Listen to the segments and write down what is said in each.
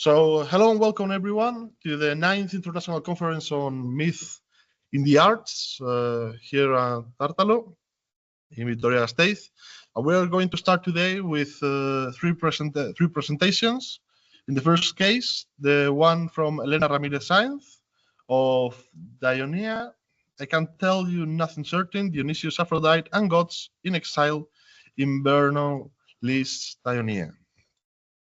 So, hello and welcome everyone to the 9th International Conference on Myth in the Arts here at Tartalo in Vitoria-Gasteiz. We are going to start today with three presentations. In the first case, the one from Elena Ramirez Sainz of Dionia. I can tell you nothing certain, Dionysius, Aphrodite, and Gods in Exile in Vernon Lee's Dionia.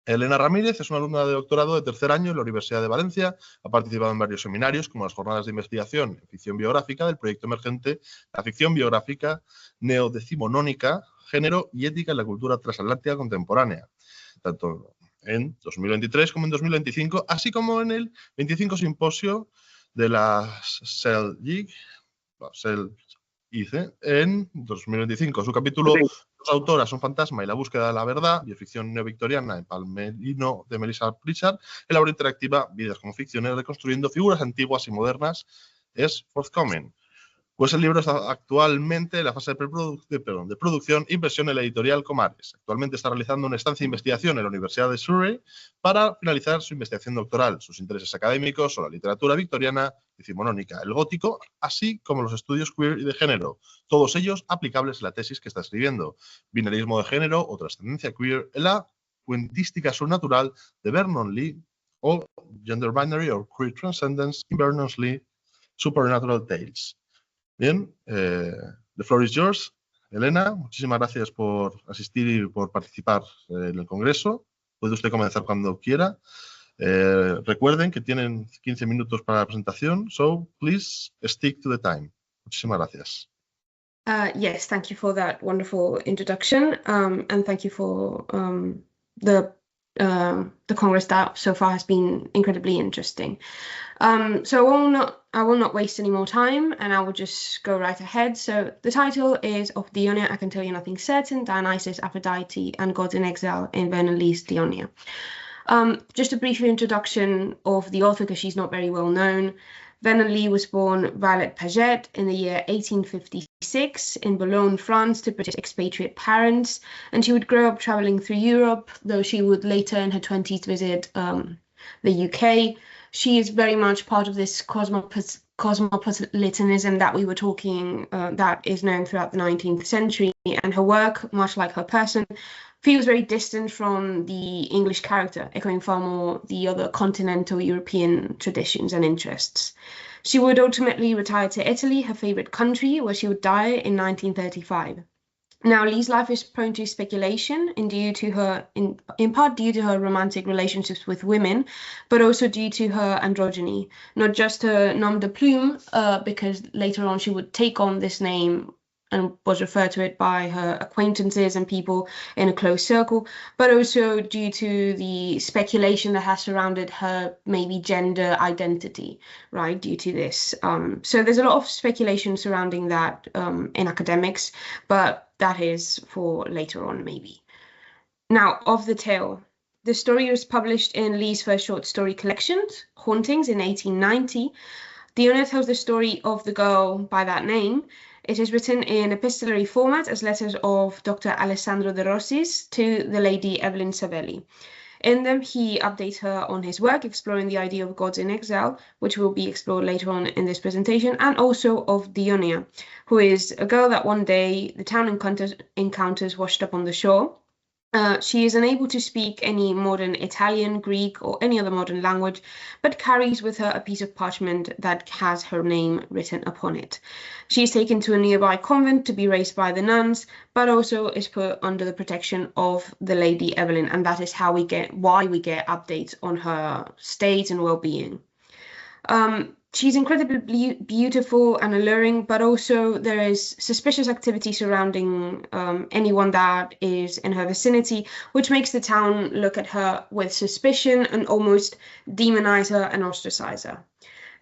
Elena Ramírez es una alumna de doctorado de tercer año en la Universidad de Valencia. Ha participado en varios seminarios, como las jornadas de investigación en ficción biográfica del proyecto emergente La ficción biográfica neodecimonónica, género y ética en la cultura transatlántica contemporánea, tanto en 2023 como en 2025, así como en el 25 simposio de la CELIC en 2025. Su capítulo Dos autoras, un fantasma y la búsqueda de la verdad, bioficción neovictoriana en Palmerino de Melissa Pritchard, en la obra interactiva Vidas como ficciones, reconstruyendo figuras antiguas y modernas, es forthcoming. Pues el libro está actualmente en la fase de producción e impresión en la editorial Comares. Actualmente está realizando una estancia de investigación en la Universidad de Surrey para finalizar su investigación doctoral. Sus intereses académicos son la literatura victoriana, decimonónica, el gótico, así como los estudios queer y de género, todos ellos aplicables en la tesis que está escribiendo. Binarismo de género o trascendencia queer en la cuentística sobrenatural de Vernon Lee o Gender Binary or Queer Transcendence in Vernon Lee Supernatural Tales. Bien, the floor is yours. Elena, muchísimas gracias por asistir y por participar en el congreso. Puede usted comenzar cuando quiera. Recuerden que tienen 15 minutos para la presentación, so please stick to the time. Muchísimas gracias. Yes, thank you for that wonderful introduction, and thank you for the Congress that so far has been incredibly interesting. So I will not waste any more time, and I will just go right ahead. So the title is Of Dionia, I Can Tell You Nothing Certain, Dionysus, Aphrodite, and Gods in Exile in Vernon Lee's Dionia. Just a brief introduction of the author, because she's not very well known. Vernon Lee was born Violet Paget in the year 1856 in Boulogne, France, to British expatriate parents, and she would grow up traveling through Europe, though she would later in her 20s visit the UK. She is very much part of this cosmopolitanism that we were talking, that is known throughout the 19th century, and her work, much like her person, feels very distant from the English character, echoing far more the other continental European traditions and interests. She would ultimately retire to Italy, her favorite country, where she would die in 1935. Now, Lee's life is prone to speculation in part due to her romantic relationships with women, but also due to her androgyny, not just her nom de plume, because later on she would take on this name and was referred to it by her acquaintances and people in a close circle, but also due to the speculation that has surrounded her maybe gender identity, right, due to this. So there's a lot of speculation surrounding that in academics, but that is for later on maybe. Now, of the tale. The story was published in Lee's first short story collection, Hauntings, in 1890. Dionia tells the story of the girl by that name. It is written in epistolary format as letters of Dr. Alessandro de Rossis to the Lady Evelyn Savelli. In them, he updates her on his work, exploring the idea of gods in exile, which will be explored later on in this presentation, and also of Dionia, who is a girl that one day the town encounters washed up on the shore. She is unable to speak any modern Italian, Greek, or any other modern language, but carries with her a piece of parchment that has her name written upon it. She is taken to a nearby convent to be raised by the nuns, but also is put under the protection of the Lady Evelyn, and that is why we get updates on her state and well-being. She's incredibly beautiful and alluring, but also there is suspicious activity surrounding anyone that is in her vicinity, which makes the town look at her with suspicion and almost demonize her and ostracize her.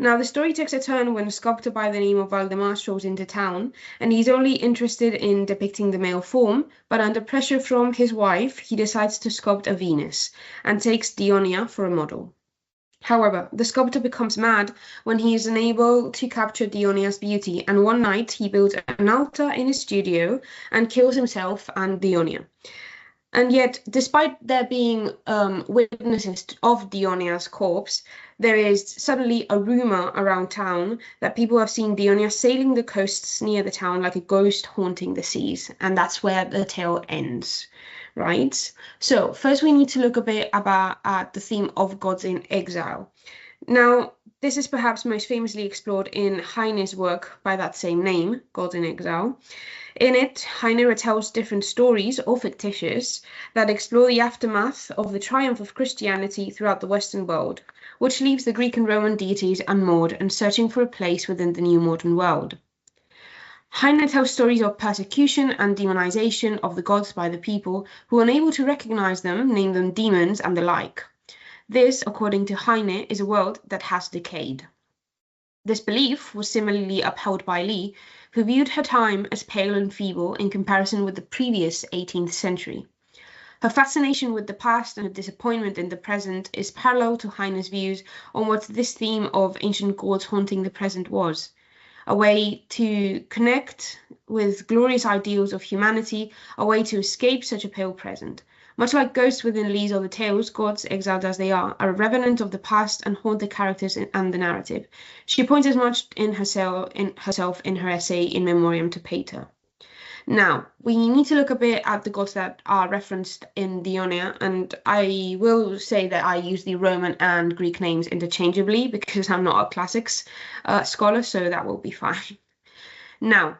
Now, the story takes a turn when a sculptor by the name of Valdemar strolls into town, and he's only interested in depicting the male form, but under pressure from his wife, he decides to sculpt a Venus and takes Dionia for a model. However, the sculptor becomes mad when he is unable to capture Dionia's beauty, and one night he builds an altar in his studio and kills himself and Dionia. And yet, despite there being witnesses of Dionia's corpse, there is suddenly a rumor around town that people have seen Dionia sailing the coasts near the town like a ghost haunting the seas. And that's where the tale ends, right? So first we need to look a bit at the theme of gods in exile. Now, this is perhaps most famously explored in Heine's work by that same name, Gods in Exile. In it, Heine retells different stories, all fictitious, that explore the aftermath of the triumph of Christianity throughout the Western world, which leaves the Greek and Roman deities unmoored and searching for a place within the new modern world. Heine tells stories of persecution and demonization of the gods by the people who, unable to recognize them, name them demons and the like. This, according to Heine, is a world that has decayed. This belief was similarly upheld by Lee, who viewed her time as pale and feeble in comparison with the previous 18th century. Her fascination with the past and her disappointment in the present is parallel to Heine's views on what this theme of ancient gods haunting the present was. A way to connect with glorious ideals of humanity, a way to escape such a pale present. Much like ghosts within Lee's other tales, gods, exiled as they are a revenant of the past and haunt the characters and the narrative. She points as much in herself in her essay In Memoriam to Pater. Now, we need to look a bit at the gods that are referenced in Dionia, and I will say that I use the Roman and Greek names interchangeably because I'm not a classics scholar, so that will be fine. Now,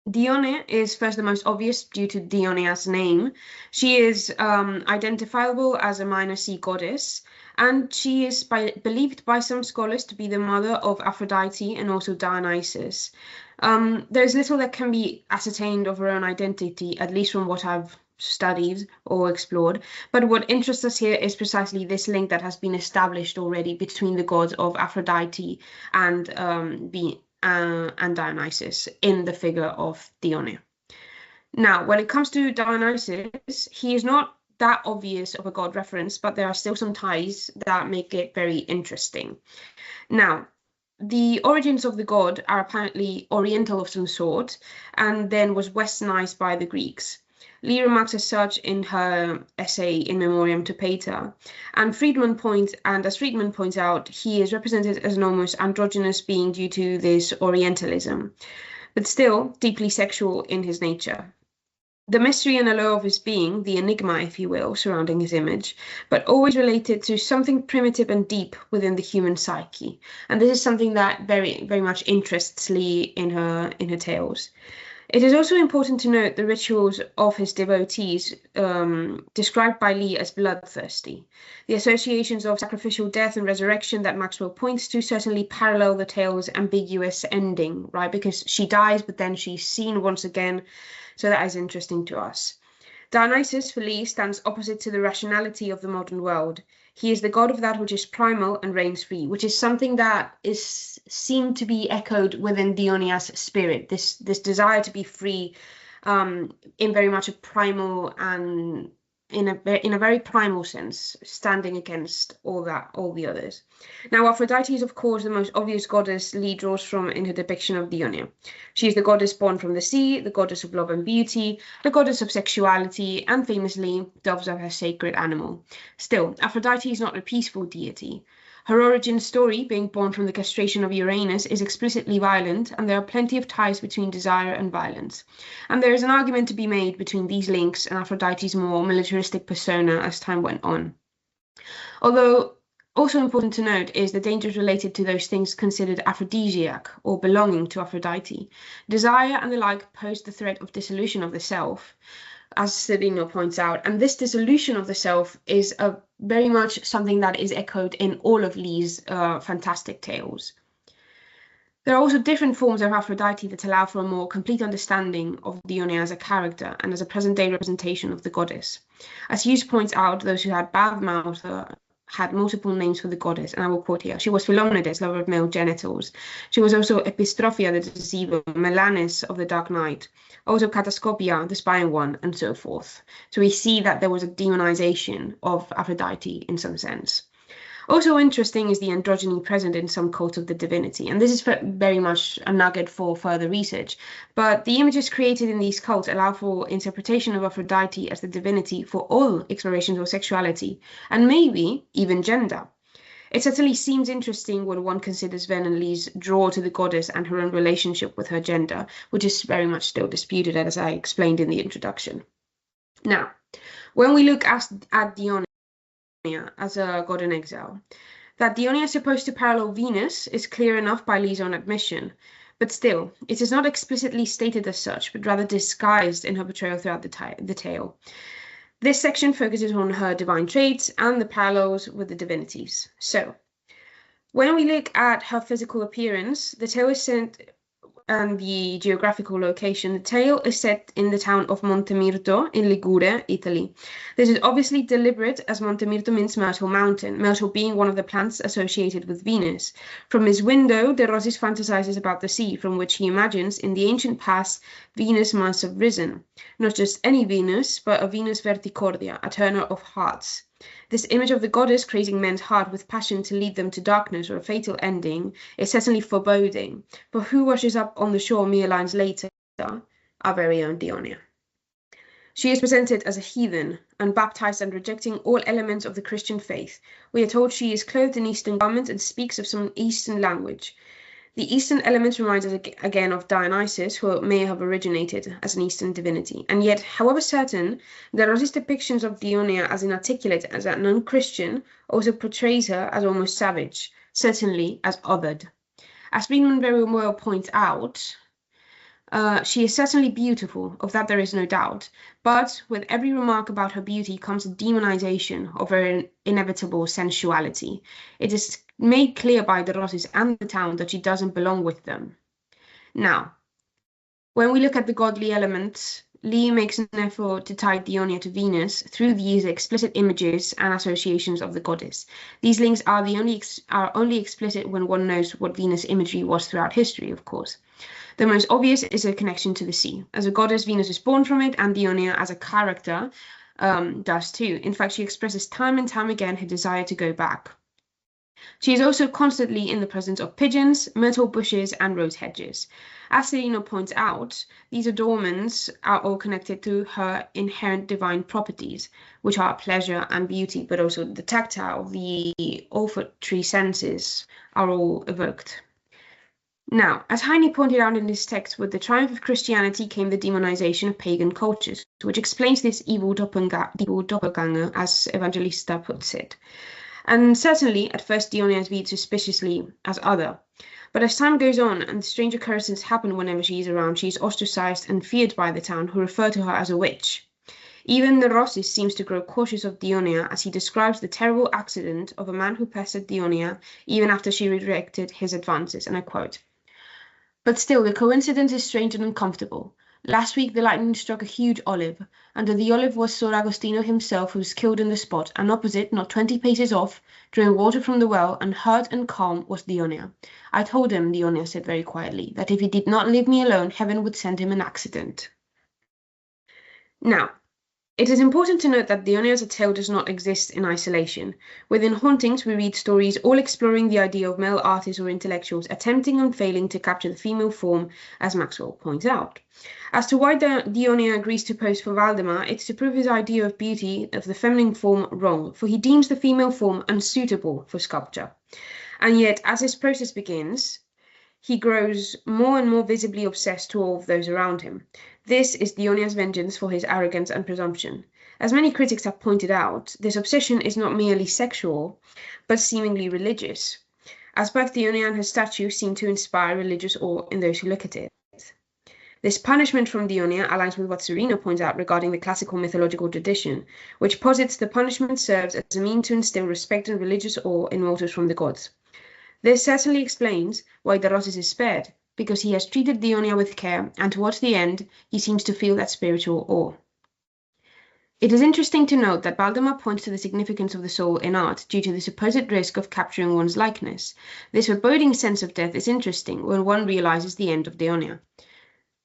Dione is first the most obvious due to Dionia's name. She is identifiable as a minor sea goddess, and she is believed by some scholars to be the mother of Aphrodite and also Dionysus. There's little that can be ascertained of her own identity, at least from what I've studied or explored. But what interests us here is precisely this link that has been established already between the gods of Aphrodite and Dionysus in the figure of Dione. Now, when it comes to Dionysus, he is not that obvious of a god reference, but there are still some ties that make it very interesting. Now, the origins of the god are apparently Oriental of some sort, and then was westernized by the Greeks. Lee remarks as such in her essay In Memoriam to Pater, and as Friedman points out, he is represented as an almost androgynous being due to this Orientalism, but still deeply sexual in his nature. The mystery and allure of his being, the enigma, if you will, surrounding his image, but always related to something primitive and deep within the human psyche. And this is something that very, very much interests Lee in her tales. It is also important to note the rituals of his devotees, described by Lee as bloodthirsty. The associations of sacrificial death and resurrection that Maxwell points to certainly parallel the tale's ambiguous ending, right? Because she dies, but then she's seen once again. So that is interesting to us. Dionysus, for Lee, stands opposite to the rationality of the modern world. He is the god of that which is primal and reigns free, which is something that is seen to be echoed within Dionia's spirit, this desire to be free in very much a primal and in a very primal sense, standing against all the others. Now, Aphrodite is, of course, the most obvious goddess Lee draws from in her depiction of Dionia. She is the goddess born from the sea, the goddess of love and beauty, the goddess of sexuality, and famously, doves are her sacred animal. Still, Aphrodite is not a peaceful deity. Her origin story, being born from the castration of Uranus, is explicitly violent, and there are plenty of ties between desire and violence. And there is an argument to be made between these links and Aphrodite's more militaristic persona as time went on. Although also important to note is the dangers related to those things considered aphrodisiac or belonging to Aphrodite. Desire and the like pose the threat of dissolution of the self, as Cedino points out, and this dissolution of the self is very much something that is echoed in all of Lee's fantastic tales. There are also different forms of Aphrodite that allow for a more complete understanding of Dionia as a character and as a present-day representation of the goddess. As Hughes points out, those who had bad mouth had multiple names for the goddess, and I will quote here. She was Philomnedes, lover of male genitals. She was also Epistrophia, the deceiver, Melanis of the dark night, also Katascopia, the spying one, and so forth. So we see that there was a demonization of Aphrodite in some sense. Also interesting is the androgyny present in some cults of the divinity, and this is very much a nugget for further research. But the images created in these cults allow for interpretation of Aphrodite as the divinity for all explorations of sexuality, and maybe even gender. It certainly seems interesting when one considers Venn and Lee's draw to the goddess and her own relationship with her gender, which is very much still disputed, as I explained in the introduction. Now, when we look at Dionia as a god in exile, that Dionia is supposed to parallel Venus is clear enough by Lee's own admission, but still, it is not explicitly stated as such, but rather disguised in her portrayal throughout the tale. This section focuses on her divine traits and the parallels with the divinities. So, when we look at her physical appearance, the tale is set and the geographical location. The tale is set in the town of Montemirto in Ligure, Italy. This is obviously deliberate, as Montemirto means Myrtle Mountain, myrtle being one of the plants associated with Venus. From his window, De Rossi fantasizes about the sea, from which he imagines in the ancient past Venus must have risen. Not just any Venus, but a Venus Verticordia, a turner of hearts. This image of the goddess crazing men's heart with passion to lead them to darkness or a fatal ending is certainly foreboding. But who washes up on the shore mere lines later? Our very own Dionia. She is presented as a heathen, unbaptized and rejecting all elements of the Christian faith. We are told she is clothed in Eastern garments and speaks of some Eastern language. The Eastern element reminds us again of Dionysus, who may have originated as an Eastern divinity. And yet, however certain, De Rossi's depictions of Dionia as inarticulate as a non-Christian also portrays her as almost savage, certainly as othered. As Friedman very well points out, she is certainly beautiful, of that there is no doubt, but with every remark about her beauty comes a demonization of her inevitable sensuality. It is made clear by De Rossi and the town that she doesn't belong with them. Now, when we look at the godly elements, Lee makes an effort to tie Dionia to Venus through these explicit images and associations of the goddess. These links are only explicit when one knows what Venus imagery was throughout history, of course. The most obvious is a connection to the sea. As a goddess, Venus is born from it, and Dionia as a character does too. In fact, she expresses time and time again her desire to go back. She is also constantly in the presence of pigeons, myrtle bushes, and rose hedges. As Celino points out, these adornments are all connected to her inherent divine properties, which are pleasure and beauty, but also the tactile, the olfactory senses are all evoked. Now, as Heine pointed out in his text, with the triumph of Christianity came the demonization of pagan cultures, which explains this evil doppelganger, as Evangelista puts it. And certainly, at first, Dionia is viewed suspiciously as other. But as time goes on and strange occurrences happen whenever she is around, she is ostracized and feared by the town, who refer to her as a witch. Even De Rossi seems to grow cautious of Dionia as he describes the terrible accident of a man who pestered Dionia even after she rejected his advances, and I quote, "But still, the coincidence is strange and uncomfortable. Last week the lightning struck a huge olive. Under the olive was Sor Agostino himself, who was killed in the spot, and opposite, not 20 paces off, drawing water from the well, and hurt and calm, was Dionia. I told him," Dionia said very quietly, "that if he did not leave me alone, heaven would send him an accident." Now, it is important to note that Dionia as a tale does not exist in isolation. Within Hauntings, we read stories all exploring the idea of male artists or intellectuals attempting and failing to capture the female form, as Maxwell points out. As to why Dionia agrees to pose for Valdemar, it's to prove his idea of beauty of the feminine form wrong, for he deems the female form unsuitable for sculpture. And yet, as this process begins, he grows more and more visibly obsessed to all of those around him. This is Dionia's vengeance for his arrogance and presumption. As many critics have pointed out, this obsession is not merely sexual, but seemingly religious, as both Dionia and her statue seem to inspire religious awe in those who look at it. This punishment from Dionia aligns with what Serena points out regarding the classical mythological tradition, which posits the punishment serves as a means to instill respect and religious awe in mortals from the gods. This certainly explains why De Rossi is spared, because he has treated Dionia with care, and towards the end, he seems to feel that spiritual awe. It is interesting to note that Valdemar points to the significance of the soul in art due to the supposed risk of capturing one's likeness. This foreboding sense of death is interesting when one realizes the end of Dionia.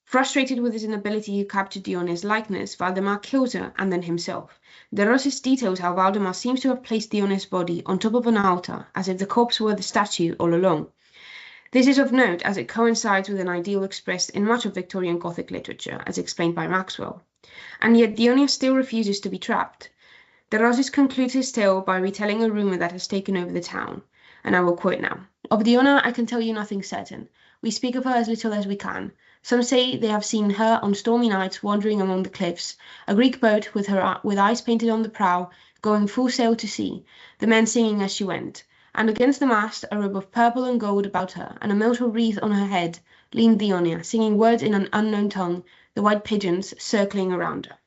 Frustrated with his inability to capture Dionya's likeness, Valdemar kills her and then himself. De Rossis details how Valdemar seems to have placed Dionya's body on top of an altar, as if the corpse were the statue all along. This is of note as it coincides with an ideal expressed in much of Victorian Gothic literature, as explained by Maxwell. And yet Dionya still refuses to be trapped. De Rossis concludes his tale by retelling a rumour that has taken over the town, and I will quote now. Of Dionya I can tell you nothing certain. We speak of her as little as we can. Some say they have seen her on stormy nights wandering among the cliffs, a Greek boat with eyes painted on the prow, going full sail to sea, the men singing as she went. And against the mast, a robe of purple and gold about her, and a myrtle wreath on her head, leaned Dionya, singing words in an unknown tongue, the white pigeons circling around her.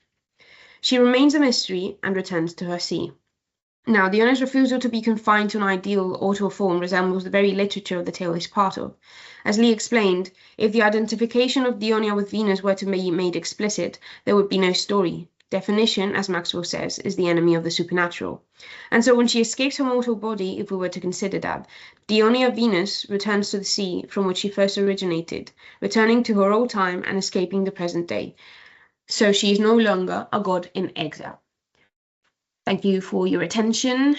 She remains a mystery and returns to her sea. Now, Dionya's refusal to be confined to an ideal or to a form resembles the very literature the tale is part of. As Lee explained, if the identification of Dionya with Venus were to be made explicit, there would be no story. Definition, as Maxwell says, is the enemy of the supernatural. And so when she escapes her mortal body, if we were to consider that, Dionya Venus returns to the sea from which she first originated, returning to her old time and escaping the present day. So she is no longer a god in exile. Thank you for your attention.